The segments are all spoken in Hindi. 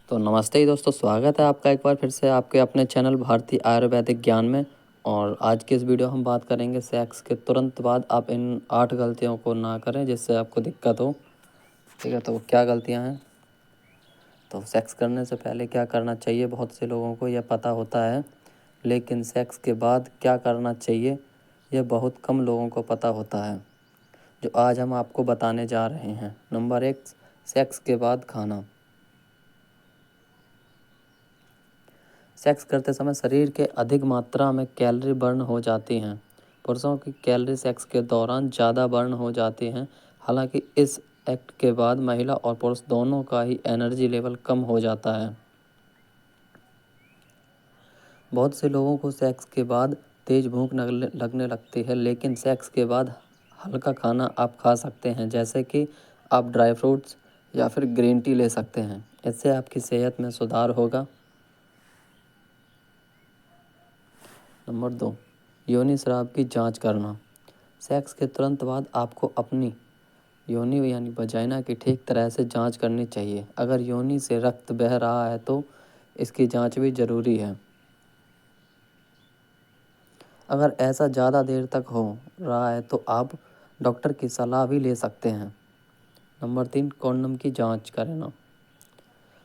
तो नमस्ते ही दोस्तों, स्वागत है आपका एक बार फिर से आपके अपने चैनल भारतीय आयुर्वैदिक ज्ञान में। और आज की इस वीडियो हम बात करेंगे सेक्स के तुरंत बाद आप इन 8 गलतियों को ना करें जिससे आपको दिक्कत हो। ठीक है, तो वो क्या गलतियां हैं? तो सेक्स करने से पहले क्या करना चाहिए, बहुत से लोगों को यह पता होता है, लेकिन सेक्स के बाद क्या करना चाहिए यह बहुत कम लोगों को पता होता है, जो आज हम आपको बताने जा रहे हैं। नंबर 1, सेक्स के बाद खाना। सेक्स करते समय शरीर के अधिक मात्रा में कैलोरी बर्न हो जाती हैं। पुरुषों की कैलोरी सेक्स के दौरान ज़्यादा बर्न हो जाती हैं। हालांकि इस एक्ट के बाद महिला और पुरुष दोनों का ही एनर्जी लेवल कम हो जाता है। बहुत से लोगों को सेक्स के बाद तेज भूख लगने लगती है, लेकिन सेक्स के बाद हल्का खाना आप खा सकते हैं, जैसे कि आप ड्राई फ्रूट्स या फिर ग्रीन टी ले सकते हैं। इससे आपकी सेहत में सुधार होगा। नंबर 2, योनि स्राव की जांच करना। सेक्स के तुरंत बाद आपको अपनी योनि यानी वजाइना की ठीक तरह से जांच करनी चाहिए। अगर योनि से रक्त बह रहा है तो इसकी जांच भी ज़रूरी है। अगर ऐसा ज़्यादा देर तक हो रहा है तो आप डॉक्टर की सलाह भी ले सकते हैं। नंबर 3, कॉन्डम की जांच करना।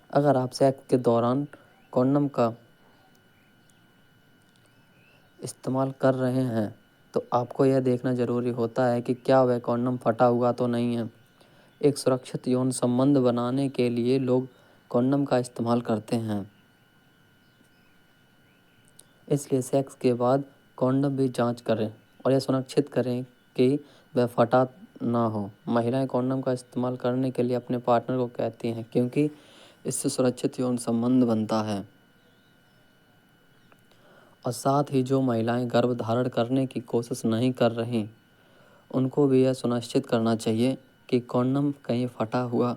अगर आप सेक्स के दौरान कॉन्डम का इस्तेमाल कर रहे हैं तो आपको यह देखना ज़रूरी होता है कि क्या वह कॉन्डम फटा हुआ तो नहीं है। एक सुरक्षित यौन संबंध बनाने के लिए लोग कॉन्डम का इस्तेमाल करते हैं, इसलिए सेक्स के बाद कॉन्डम भी जांच करें और यह सुनिश्चित करें कि वह फटा ना हो। महिलाएं कॉन्डम का इस्तेमाल करने के लिए अपने पार्टनर को कहती हैं, क्योंकि इससे सुरक्षित यौन संबंध बनता है। और साथ ही जो महिलाएं गर्भ धारण करने की कोशिश नहीं कर रही, उनको भी यह सुनिश्चित करना चाहिए कि कॉन्डम कहीं फटा हुआ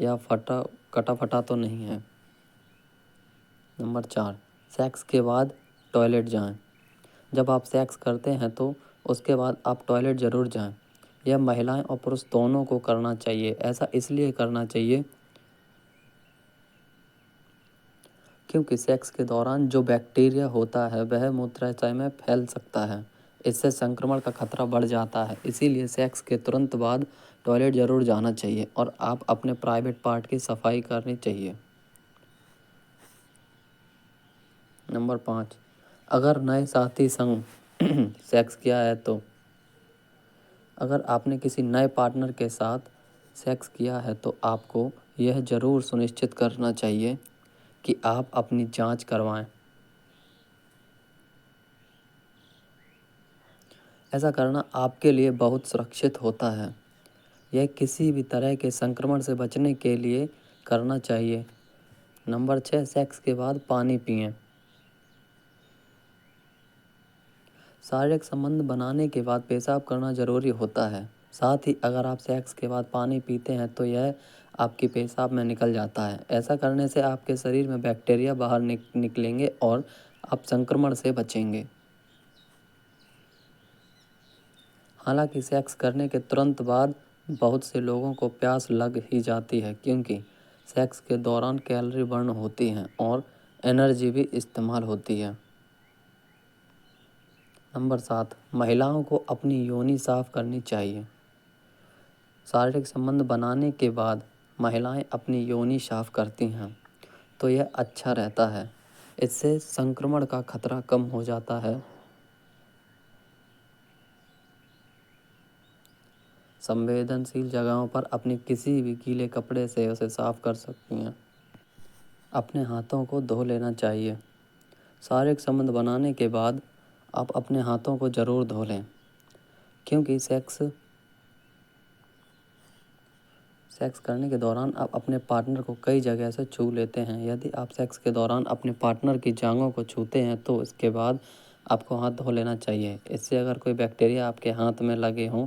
या कटा फटा तो नहीं है। नंबर 4, सेक्स के बाद टॉयलेट जाएं। जब आप सेक्स करते हैं तो उसके बाद आप टॉयलेट ज़रूर जाएं। यह महिलाएं और पुरुष दोनों को करना चाहिए। ऐसा इसलिए करना चाहिए क्योंकि सेक्स के दौरान जो बैक्टीरिया होता है वह मूत्राशय में फैल सकता है। इससे संक्रमण का खतरा बढ़ जाता है। इसीलिए सेक्स के तुरंत बाद टॉयलेट ज़रूर जाना चाहिए और आप अपने प्राइवेट पार्ट की सफाई करनी चाहिए। नंबर 5, अगर नए साथी संग सेक्स किया है तो अगर आपने किसी नए पार्टनर के साथ सेक्स किया है तो आपको यह ज़रूर सुनिश्चित करना चाहिए कि आप अपनी जांच करवाएं। ऐसा करना आपके लिए बहुत सुरक्षित होता है। यह किसी भी तरह के संक्रमण से बचने के लिए करना चाहिए। नंबर 6, सेक्स के बाद पानी पिएं। शारीरिक संबंध बनाने के बाद पेशाब करना ज़रूरी होता है। साथ ही अगर आप सेक्स के बाद पानी पीते हैं तो यह आपके पेशाब में निकल जाता है। ऐसा करने से आपके शरीर में बैक्टीरिया बाहर निकलेंगे और आप संक्रमण से बचेंगे। हालांकि सेक्स करने के तुरंत बाद बहुत से लोगों को प्यास लग ही जाती है, क्योंकि सेक्स के दौरान कैलोरी बर्न होती हैं और एनर्जी भी इस्तेमाल होती है। नंबर 7, महिलाओं को अपनी योनि साफ करनी चाहिए। शारीरिक संबंध बनाने के बाद महिलाएं अपनी योनि साफ करती हैं तो यह अच्छा रहता है। इससे संक्रमण का खतरा कम हो जाता है। संवेदनशील जगहों पर अपने किसी भी गीले कपड़े से उसे साफ कर सकती हैं। अपने हाथों को धो लेना चाहिए। शारीरिक संबंध बनाने के बाद आप अपने हाथों को ज़रूर धो लें, क्योंकि सेक्स करने के दौरान आप अपने पार्टनर को कई जगह से छू लेते हैं। यदि आप सेक्स के दौरान अपने पार्टनर की जांघों को छूते हैं तो इसके बाद आपको हाथ धो लेना चाहिए। इससे अगर कोई बैक्टीरिया आपके हाथ में लगे हों